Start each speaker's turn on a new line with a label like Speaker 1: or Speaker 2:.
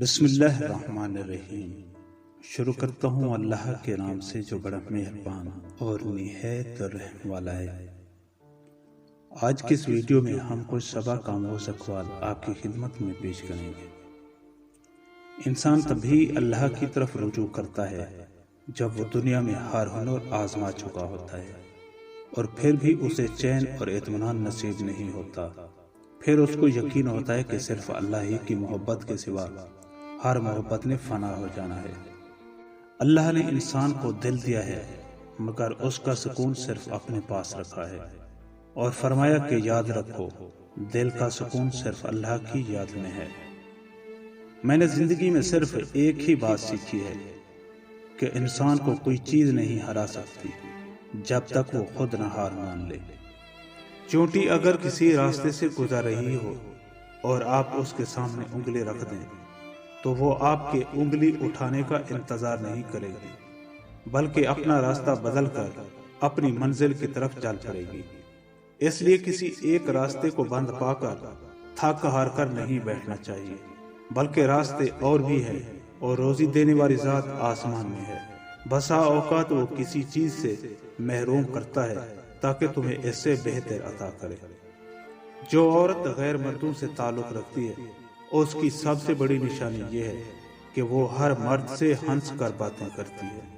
Speaker 1: بسم اللہ الرحمن الرحیم۔ شروع کرتا ہوں اللہ کے نام سے جو بڑا مہربان اور نہایت رحم والا ہے۔ آج کی اس ویڈیو میں ہم کچھ سبق آموز اقوال آپ کی خدمت میں پیش کریں گے۔ انسان تبھی اللہ کی طرف رجوع کرتا ہے جب وہ دنیا میں ہر ہنر آزما چکا ہوتا ہے اور پھر بھی اسے چین اور اطمینان نصیب نہیں ہوتا۔ پھر اس کو یقین ہوتا ہے کہ صرف اللہ ہی کی محبت کے سوا ہر محبت نے فنا ہو جانا ہے۔ اللہ نے انسان کو دل دیا ہے مگر اس کا سکون صرف اپنے پاس رکھا ہے اور فرمایا کہ یاد رکھو دل کا سکون صرف اللہ کی یاد میں ہے۔ میں نے زندگی میں صرف ایک ہی بات سیکھی ہے کہ انسان کو کوئی چیز نہیں ہرا سکتی جب تک وہ خود نہ ہار مان لے۔ چونٹی اگر کسی راستے سے گزر رہی ہو اور آپ اس کے سامنے انگلی رکھ دیں تو وہ آپ کے انگلی اٹھانے کا انتظار نہیں کرے گی بلکہ اپنا راستہ بدل کر اپنی منزل کی طرف چل پڑے گی۔ اس لیے کسی ایک راستے کو بند پا کر تھک ہار کر نہیں بیٹھنا چاہیے بلکہ راستے اور بھی ہے اور روزی دینے والی ذات آسمان میں ہے۔ بسا اوقات وہ کسی چیز سے محروم کرتا ہے تاکہ تمہیں اس سے بہتر عطا کرے۔ جو عورت غیر مردوں سے تعلق رکھتی ہے اس کی سب سے بڑی نشانی یہ ہے کہ وہ ہر مرد سے ہنس کر باتیں کرتی ہے۔